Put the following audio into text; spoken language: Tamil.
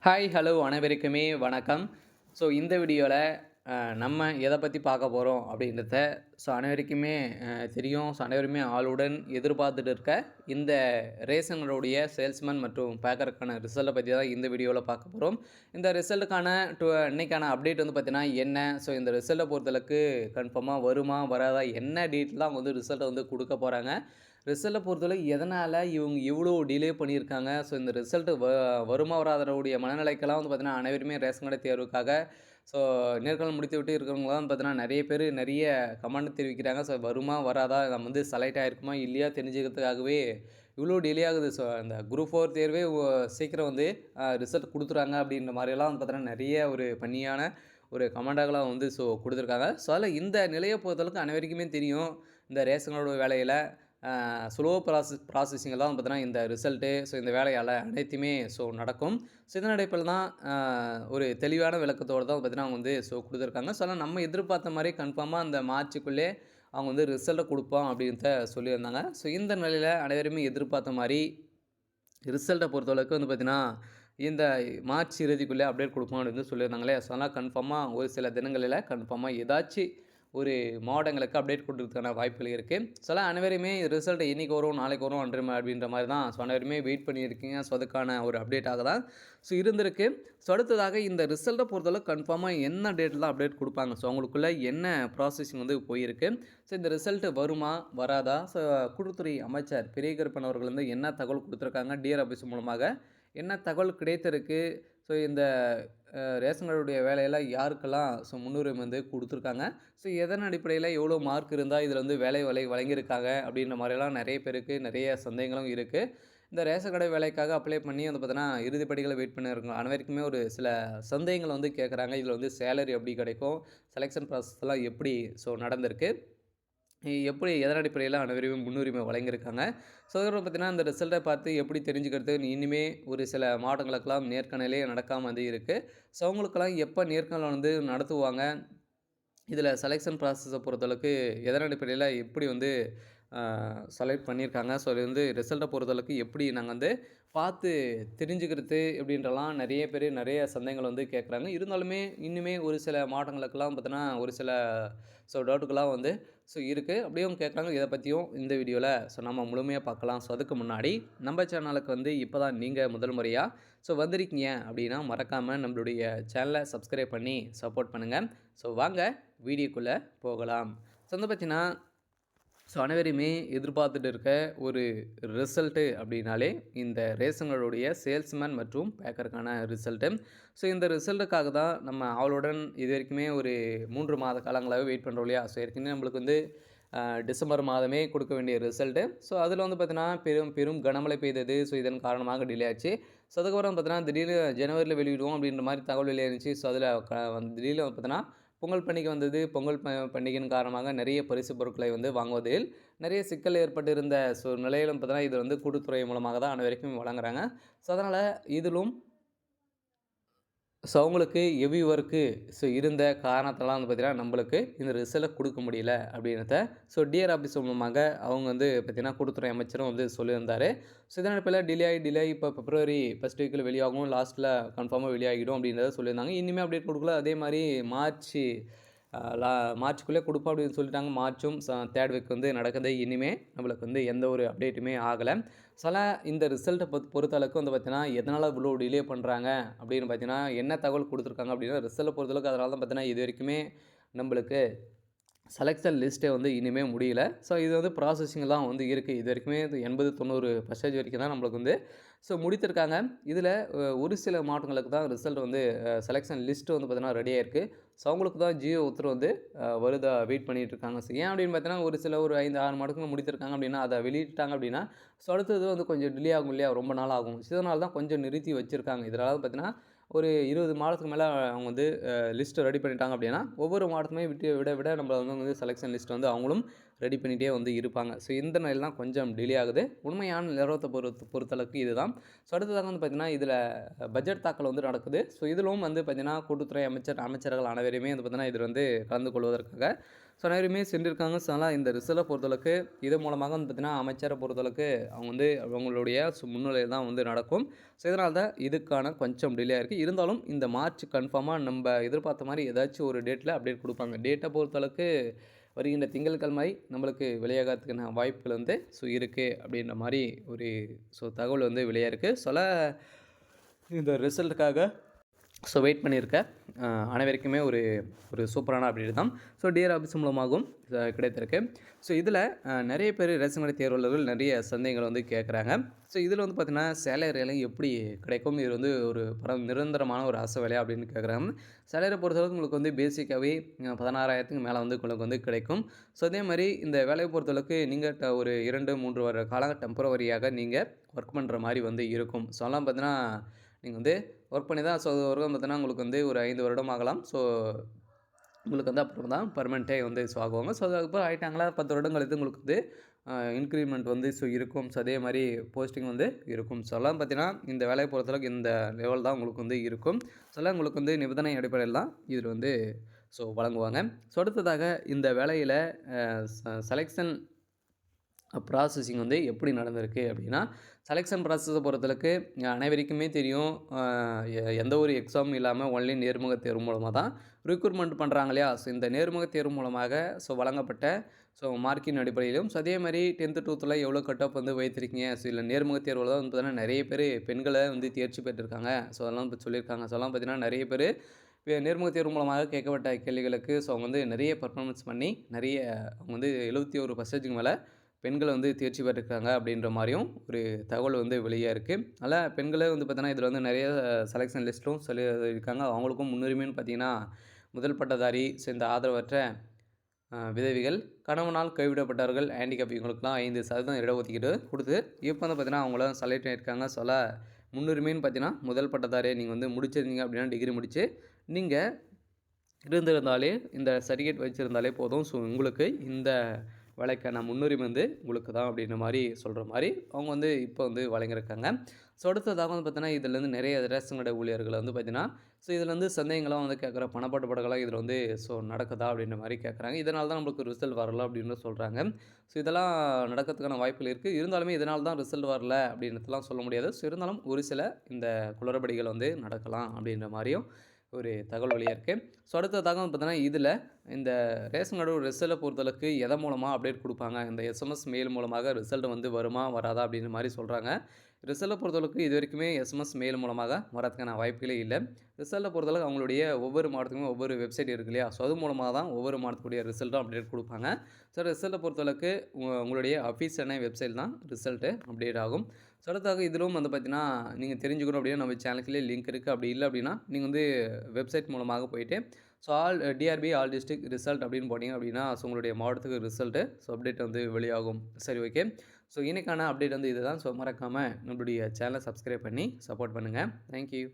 ஹாய் ஹலோ அனைவருக்குமே வணக்கம். ஸோ இந்த வீடியோவில் நம்ம எதை பற்றி பார்க்க போகிறோம் அப்படின்றத அனைவருக்குமே தெரியும். அனைவருமே ஆளுடன் எதிர்பார்த்துட்டு இருக்க இந்த ரேஷனுடைய சேல்ஸ்மேன் மற்றும் பேக்கருக்கான ரிசல்ட்டை பற்றி தான் இந்த வீடியோவில் பார்க்க போகிறோம். இந்த ரிசல்ட்டுக்கான இன்னைக்கான அப்டேட் வந்து பார்த்தீங்கன்னா என்ன, இந்த ரிசல்ட்டை பொறுத்தளவுக்கு கன்ஃபார்மாக வருமா வராதா, என்ன டேட்டில் அவங்க வந்து ரிசல்ட்டை வந்து கொடுக்க போகிறாங்க, ரிசல்ட்டை பொறுத்தவரை எதனால் இவங்க இவ்வளோ டிலே பண்ணியிருக்காங்க, இந்த ரிசல்ட்டு வருமா வராதனுடைய மனநிலைக்கெல்லாம் வந்து பார்த்தீங்கன்னா அனைவருமே ரேஷன் கடை தேர்வுக்காக ஸோ நேர்காணல் முடித்து விட்டு இருக்கிறவங்களாம் வந்து பார்த்தீங்கன்னா நிறைய பேர் நிறைய கமெண்ட் தெரிவிக்கிறாங்க. வருமா வராதா, நம்ம வந்து செலக்ட் ஆகிருக்குமா இல்லையா தெரிஞ்சுக்கிறதுக்காகவே இவ்வளோ டிலே ஆகுது. அந்த குரூப் 4 தேர்வே சீக்கிரம் வந்து ரிசல்ட் கொடுத்துறாங்க அப்படின்ற மாதிரியெல்லாம் வந்து பார்த்தீங்கன்னா நிறைய ஒரு பண்ணியான ஒரு கமெண்டாகலாம் வந்து கொடுத்துருக்காங்க. அதில் இந்த நிலையை பொறுத்தளவுக்கு அனைவருக்குமே தெரியும். இந்த ரேஷன் கார்டு வேலையில் ஸ்லோ ப்ராசஸிங்கெல்லாம் வந்து பார்த்தீங்கன்னா இந்த ரிசல்ட்டு இந்த வேலையால் அனைத்துமே நடக்கும். இதன் அடிப்படையில் தான் ஒரு தெளிவான விளக்கத்தோடு தான் பார்த்தீங்கன்னா அவங்க வந்து கொடுத்துருக்காங்க. அதனால் நம்ம எதிர்பார்த்த மாதிரி கன்ஃபார்மாக அந்த மார்ச்சுக்குள்ளே அவங்க வந்து ரிசல்ட்டை கொடுப்போம் அப்படின்ட்டு சொல்லியிருந்தாங்க. இந்த நிலையில் அனைவருமே எதிர்பார்த்த மாதிரி ரிசல்ட்டை பொறுத்தளவுக்கு வந்து பார்த்திங்கன்னா இந்த மார்ச் இறுதிக்குள்ளே அப்டேட் கொடுப்போம் அப்படின்னு சொல்லியிருந்தாங்களே. அதனால் கன்ஃபார்மாக ஒரு சில தினங்களில் கன்ஃபார்மாக ஏதாச்சும் ஒரு மாவட்டங்களுக்கு அப்டேட் கொடுக்கறதுக்கான வாய்ப்புகள் இருக்குது. அனைவருமே ரிசல்ட் இன்றைக்கி வரும் நாளைக்கு வரும் அப்படின்ற மாதிரி தான் அனைவருமே வெயிட் பண்ணியிருக்கீங்க. அதுக்கான ஒரு அப்டேட்டாக தான் இருந்திருக்கு. அடுத்ததாக இந்த ரிசல்ட்டை பொறுத்தளவு கன்ஃபார்மாக என்ன டேட்டில் அப்டேட் கொடுப்பாங்க, அவங்களுக்குள்ளே என்ன ப்ராசஸிங் வந்து போயிருக்கு, இந்த ரிசல்ட்டு வருமா வராதா, கூட்டுத்துறை அமைச்சர் பெரியகருப்பன் அவர்கள் வந்து என்ன தகவல் கொடுத்துருக்காங்க, டிஆர் ஆஃபீஸ் மூலமாக என்ன தகவல் கிடைத்திருக்கு, இந்த ரேஷன் கார்டுடைய வேலையில் யாருக்கெல்லாம் முன்னுரிமை வந்து கொடுத்துருக்காங்க, எதன் அடிப்படையில் எவ்வளோ மார்க் இருந்தால் இதில் வந்து வேலை வழங்கியிருக்காங்க அப்படின்ற மாதிரிலாம் நிறைய பேருக்கு நிறைய சந்தேகங்களும் இருக்குது. இந்த ரேஷன் கடை வேலைக்காக அப்ளை பண்ணி வந்து பார்த்தீங்கன்னா இறுதிப்படிகளை வெயிட் பண்ணியிருக்கோம் அனைவருக்குமே ஒரு சில சந்தேகங்களை வந்து கேட்குறாங்க. இதில் வந்து சேலரி எப்படி கிடைக்கும், செலெக்ஷன் ப்ராசஸ்லாம் எப்படி நடந்திருக்கு, எப்படி எதன் அடிப்படையில் அனைவருமே முன்னுரிமை வழங்கியிருக்காங்க. அதுக்கப்புறம் பார்த்திங்கன்னா அந்த ரிசல்ட்டை பார்த்து எப்படி தெரிஞ்சுக்கிறது, இனிமே ஒரு சில மாவட்டங்களுக்கெல்லாம் நேர்காணலே நடக்காமல் வந்து இருக்குது. அவங்களுக்கெல்லாம் எப்போ நேர்காணல் வந்து நடத்துவாங்க, இதில் செலெக்ஷன் ப்ராசஸை பொறுத்தளவுக்கு எதன் அடிப்படையில் எப்படி வந்து செலக்ட் பண்ணியிருக்காங்க, இது வந்து ரிசல்ட்டை பொறுத்தளவுக்கு எப்படி நாங்கள் வந்து பார்த்து தெரிஞ்சுக்கிறது அப்படின்றலாம் நிறைய பேர் நிறைய சந்தேகங்கள் வந்து கேட்குறாங்க. இருந்தாலுமே இன்னுமே ஒரு சில மாவட்டங்களுக்கெல்லாம் பார்த்தோன்னா ஒரு சில டவுட்டுக்கெல்லாம் வந்து இருக்குது. அப்படியும் கேட்குறாங்க. இதை பற்றியும் இந்த வீடியோவில் நம்ம முழுமையாக பார்க்கலாம். அதுக்கு முன்னாடி நம்ம சேனலுக்கு வந்து இப்போ தான் நீங்கள் முதல் முறையாக வந்திருக்கீங்க அப்படின்னா மறக்காமல் நம்மளுடைய சேனலை சப்ஸ்கிரைப் பண்ணி சப்போர்ட் பண்ணுங்கள். வாங்க வீடியோக்குள்ளே போகலாம். வந்து பார்த்தீங்கன்னா அனைவருமே எதிர்பார்த்துட்டு இருக்க ஒரு ரிசல்ட்டு அப்படின்னாலே இந்த ரேஷன்களுடைய சேல்ஸ்மேன் மற்றும் பேக்கருக்கான ரிசல்ட்டு. இந்த ரிசல்ட்டுக்காக தான் நம்ம அவளுடன் இது வரைக்குமே ஒரு 3 மாத காலங்களாகவே வெயிட் பண்ணுறோம் இல்லையா. ஏற்கனவே நம்மளுக்கு வந்து டிசம்பர் மாதமே கொடுக்க வேண்டிய ரிசல்ட்டு. அதில் வந்து பார்த்தீங்கன்னா பெரும் கனமழை பெய்தது. இதன் காரணமாக டிலே ஆச்சு. அதுக்கப்புறம் பார்த்தீங்கன்னா திடீர்னு ஜனவரியில் வெளியிடுவோம் அப்படின்ற மாதிரி தகவல் வெளியாகிருந்துச்சு. அதில் திடீர்னு பார்த்தீங்கன்னா பொங்கல் பண்டிகை வந்தது. பொங்கல் பண்டிகையின் காரணமாக நிறைய பரிசு பொருட்களை வந்து வாங்குவதில் நிறைய சிக்கல் ஏற்பட்டிருந்த நிலையிலும் பார்த்தீங்கன்னா இது வந்து கூட்டுத்துறை மூலமாக தான் அனைவருக்கும் வழங்குறாங்க. அதனால் இதிலும் அவங்களுக்கு ஹெவி ஒர்க்கு இருந்த காரணத்தெல்லாம் வந்து பார்த்தீங்கன்னா நம்மளுக்கு இந்த ரிசல்ட்டை கொடுக்க முடியல அப்படின்றத டிஆர் ஆஃபீஸ் மூலமாக அவங்க வந்து பார்த்தீங்கன்னா கூட்டுத்துறை அமைச்சரும் வந்து சொல்லியிருந்தார். இதன் அடிப்படையில் டிலே இப்போ பிப்ரவரி ஃபஸ்ட் வீக்கில் வெளியாகும், லாஸ்ட்டில் கன்ஃபார்மாக வெளியாகிடும் அப்படின்றத சொல்லியிருந்தாங்க. இனிமேல் அப்டேட் கொடுக்கல. அதே மாதிரி மார்ச்சுக்குள்ளே கொடுப்போம் அப்படின்னு சொல்லிட்டாங்க. மார்ச்சும் 3rd வீக் வந்து நடக்குது. இனிமேல் நம்மளுக்கு வந்து எந்த ஒரு அப்டேட்டுமே ஆகலை. இந்த ரிசல்ட்டை பொறுத்தளவுக்கு வந்து பார்த்தீங்கன்னா எதனால் இவ்வளோ டிலே பண்ணுறாங்க அப்படின்னு பார்த்தீங்கன்னா என்ன தகவல் கொடுத்துருக்காங்க அப்படின்னா ரிசல்ட்டை பொறுத்தளவுக்கு அதனால தான் பார்த்தீங்கன்னா இது வரைக்குமே நம்மளுக்கு செலெக்ஷன் லிஸ்ட்டே வந்து இனிமேல் முடியல. இது வந்து ப்ராசஸிங்லாம் வந்து இருக்குது. இது வரைக்குமே 80-90% வரைக்கும் தான் நம்மளுக்கு வந்து முடித்திருக்காங்க. இதில் ஒரு சில மாவட்டங்களுக்கு தான் ரிசல்ட் வந்து செலெக்ஷன் லிஸ்ட்டு வந்து பார்த்தீங்கன்னா ரெடியாக இருக்குது. அவங்களுக்கு தான் ஜியோ உத்தரவு வந்து வருதா வெயிட் பண்ணிகிட்டு இருக்காங்க. ஏன் அப்படின்னு பார்த்தீங்கன்னா ஒரு சில ஒரு 5-6 மாவட்டங்கள் முடித்திருக்காங்க அப்படின்னா அதை வெளியிட்டாங்க அப்படின்னா அடுத்தது வந்து கொஞ்சம் டிலே ஆகும் இல்லையா, ரொம்ப நாள் ஆகும். இதனால தான் கொஞ்சம் நிறுத்தி வச்சுருக்காங்க. இதனால் பார்த்தீங்கன்னா ஒரு 20 மாதத்துக்கு மேலே அவங்க வந்து லிஸ்ட்டு ரெடி பண்ணிட்டாங்க அப்படின்னா ஒவ்வொரு மாவட்டமே விட நம்ம வந்து செலெக்ஷன் லிஸ்ட் வந்து அவங்களும் ரெடி பண்ணிகிட்டே வந்து இருப்பாங்க. ஸோ இந்த நிலையில் கொஞ்சம் டிலே ஆகுது. உண்மையான நிலவரத்தை பொறுத்தளவுக்கு இதுதான். ஸோ அடுத்ததாக வந்து பார்த்திங்கன்னா இதில் பட்ஜெட் தாக்கல் வந்து நடக்குது. ஸோ இதிலும் வந்து பார்த்திங்கன்னா கூட்டுத்துறை அமைச்சர்கள் அனைவருமே வந்து பார்த்திங்கன்னா இதில் வந்து கலந்து கொள்வதற்காக ஸோ அனைவருமே சென்றிருக்காங்க. ஸோ அதனால் இந்த ரிசல்ட்டை பொறுத்தளவுக்கு இது மூலமாக வந்து பார்த்திங்கன்னா அமைச்சரை பொறுத்தளவுக்கு அவங்க வந்து அவங்களுடைய முன்னிலையில் தான் வந்து நடக்கும். ஸோ இதனால் தான் இதுக்கான கொஞ்சம் டிலே இருக்குது. இருந்தாலும் இந்த மார்ச் கன்ஃபார்மாக நம்ம எதிர்பார்த்த மாதிரி ஏதாச்சும் ஒரு டேட்டில் அப்டேட் கொடுப்பாங்க. டேட்டை பொறுத்தளவுக்கு வருகின்ற திங்கட்கிழமை நம்மளுக்கு வெளியாகிறதுக்கான வாய்ப்புகள் வந்து ஸோ இருக்குது அப்படின்ற மாதிரி ஒரு தகவல் வந்து வெளியாக இருக்குது. இந்த ரிசல்ட்டுக்காக ஸோ வெயிட் பண்ணியிருக்க அனைவருக்குமே ஒரு சூப்பரான அப்டேட் தான். ஸோ டிஆர் ஆஃபீஸ் மூலமாகவும் கிடைத்திருக்கு. ஸோ இதில் நிறைய பேர் ரேஷன் கடை தேர்வாளர்கள் நிறைய சந்தேகங்கள் வந்து கேட்குறாங்க. ஸோ இதில் வந்து பார்த்திங்கன்னா சேலரியெல்லாம் எப்படி கிடைக்கும், இது வந்து ஒரு நிரந்தரமான ஒரு அரசு வேலையா அப்படின்னு கேட்குறாங்க. சேலரியை பொறுத்தளவுக்கு உங்களுக்கு வந்து பேசிக்காகவே 16,000க்கு மேலே வந்து உங்களுக்கு வந்து கிடைக்கும். ஸோ அதே மாதிரி இந்த வேலையை பொறுத்தளவுக்கு நீங்கள் ஒரு 2-3 வருட காலம் டெம்பரவரியாக நீங்கள் ஒர்க் பண்ணுற மாதிரி வந்து இருக்கும். ஸோ அதெல்லாம் பார்த்தீங்கன்னா நீங்கள் வந்து ஒர்க் பண்ணி தான் ஸோ அது வரைக்கும் பார்த்தீங்கன்னா உங்களுக்கு வந்து ஒரு 5 வருடம் ஆகலாம். ஸோ உங்களுக்கு வந்து அப்புறம் தான் பர்மனெண்ட்டே வந்து ஆகுவாங்க. ஸோ அதுக்கப்புறம் ஆகிட்டாங்களா 10 வருடம் கழித்து உங்களுக்கு வந்து இன்க்ரிமெண்ட் வந்து ஸோ இருக்கும். ஸோ அதே மாதிரி போஸ்டிங் வந்து இருக்கும். ஸோ எல்லாம் பார்த்தீங்கன்னா இந்த வேலையை பொறுத்தளவுக்கு இந்த லெவல் தான் உங்களுக்கு வந்து இருக்கும். ஸோ எல்லாம் உங்களுக்கு வந்து நிபந்தனை அடிப்படையில் தான் இதில் வந்து ஸோ வழங்குவாங்க. ஸோ அடுத்ததாக இந்த வேலையில் செலெக்ஷன் ப்ராசஸிங் வந்து எப்படி நடந்திருக்கு அப்படின்னா, செலெக்ஷன் ப்ராசஸை பொறுத்தளவுக்கு அனைவருக்குமே தெரியும். எந்த ஒரு எக்ஸாமும் இல்லாமல் ஒன்லி நேர்முக தேர்வு மூலமாக தான் ரிக்ரூட்மெண்ட் பண்ணுறாங்க இல்லையா? ஸோ இந்த நேர்முக தேர்வு மூலமாக வழங்கப்பட்ட மார்க்கின் அடிப்படையிலும் அதே மாதிரி 10th 12th எவ்வளோ கட் ஆஃப் வந்து வைத்திருக்கீங்க. ஸோ இல்லை நேர்முக தேர்வில் தான் வந்து பார்த்தீங்கன்னா நிறைய பேர் பெண்களை வந்து தேர்ச்சி பெற்றிருக்காங்க. ஸோ அதெல்லாம் இப்போ சொல்லியிருக்காங்க. ஸோ அதெல்லாம் பார்த்தீங்கன்னா நிறைய பேர் நேர்முக தேர்வு மூலமாக கேட்கப்பட்ட கேள்விகளுக்கு ஸோ அவங்க வந்து நிறைய பர்ஃபார்மன்ஸ் பண்ணி அவங்க வந்து 71% மேலே பெண்களை வந்து தேர்ச்சி பெற்றிருக்காங்க அப்படின்ற மாதிரியும் ஒரு தகவல் வந்து வெளியாக இருக்குது. அதனால் பெண்களே வந்து பார்த்தீங்கன்னா இதில் வந்து நிறைய செலெக்ஷன் லிஸ்ட்டும் சொல்லியிருக்காங்க. அவங்களுக்கும் முன்னுரிமைன்னு பார்த்தீங்கன்னா முதல் பட்டதாரி, இந்த ஆதரவற்ற விதவிகள், கணவனால் கைவிடப்பட்டவர்கள், ஹேண்டிகேப் இவங்களுக்குலாம் 5% இடஒதுக்கீடு கொடுத்து இப்போ வந்து பார்த்தீங்கன்னா அவங்களாம் செலக்ட் ஆகியிருக்காங்க. முன்னுரிமைன்னு பார்த்தீங்கன்னா முதல் பட்டதாரியை நீங்கள் வந்து முடிச்சிருந்தீங்க அப்படின்னா டிகிரி முடித்து நீங்கள் இருந்திருந்தாலே இந்த சர்டிஃபிகேட் வச்சுருந்தாலே போதும். ஸோ உங்களுக்கு இந்த வேலைக்கான முன்னுரிமை வந்து உங்களுக்கு தான் அப்படின்ற மாதிரி சொல்கிற மாதிரி அவங்க வந்து இப்போ வந்து வழங்கியிருக்காங்க. ஸோ அடுத்ததாக வந்து பார்த்தீங்கன்னா இதிலேருந்து நிறைய ரேஷன் கடை ஊழியர்களை வந்து பார்த்தீங்கன்னா ஸோ இதில் வந்து சந்தேகங்களாம் வந்து கேட்குற பணப்பாட்டு படங்களாம் இதில் வந்து நடக்குதா அப்படின்ற மாதிரி கேட்குறாங்க. இதனால தான் நம்மளுக்கு ரிசல்ட் வரல அப்படின்னு சொல்கிறாங்க. ஸோ இதெல்லாம் நடக்கிறதுக்கான வாய்ப்புகள் இருக்குது. இருந்தாலுமே இதனால தான் ரிசல்ட் வரல அப்படின்றதுலாம் சொல்ல முடியாது. ஸோ இருந்தாலும் ஒரு சில இந்த குளறுபடிகள் வந்து நடக்கலாம் அப்படின்ற மாதிரியும் ஒரு தகவல் வெளியாக இருக்குது. ஸோ அடுத்ததாக வந்து பார்த்தீங்கன்னா இதில் இந்த ரேஷன் கார்டு ரிசல்ட்டை பொறுத்தளவுக்கு எதை மூலமாக அப்டேட் கொடுப்பாங்க, இந்த எஸ்எம்எஸ் மெயில் மூலமாக ரிசல்ட் வந்து வருமா வராதா அப்படின்ற மாதிரி சொல்கிறாங்க. ரிசல்ட்டை பொறுத்தளவுக்கு இது வரைக்குமே எஸ்எம்எஸ் மெயில் மூலமாக வரதுக்கான வாய்ப்புகளே இல்லை. ரிசல்ட்டை பொறுத்தளவுக்கு அவங்களுடைய ஒவ்வொரு மாவட்டத்துக்குமே ஒவ்வொரு வெப்சைட் இருக்குது இல்லையா? ஸோ அது மூலமாக தான் ஒவ்வொரு மாவட்டத்துடைய ரிசல்ட்டும் அப்டேட் கொடுப்பாங்க. ஸோ ரிசல்ட்டை பொறுத்தளவுக்கு உங்களுடைய அஃபீஷியலான வெப்சைட் தான் ரிசல்ட்டு அப்டேட் ஆகும். ஸோ அடுத்தாக இதிலும் வந்து பார்த்தீங்கன்னா நீங்கள் தெரிஞ்சுக்கணும் அப்படின்னா நம்ம சேனலுக்குள்ளே லிங்க் இருக்குது. அப்படி இல்லை அப்படின்னா நீங்கள் வந்து வெப்சைட் மூலமாக போயிட்டு so TRP all district result அப்படின்னு போட்டிங்க அப்படின்னா ஸோ உங்களுடைய மாவட்டத்துக்கு ரிசல்ட்டு அப்டேட் வந்து வெளியாகும். சரி, ஓகே. ஸோ இன்றைக்கான அப்டேட் வந்து இதுதான். ஸோ மறக்காமல் நம்மளுடைய சேனலை சப்ஸ்கிரைப் பண்ணி சப்போர்ட் பண்ணுங்கள். தேங்க்யூ.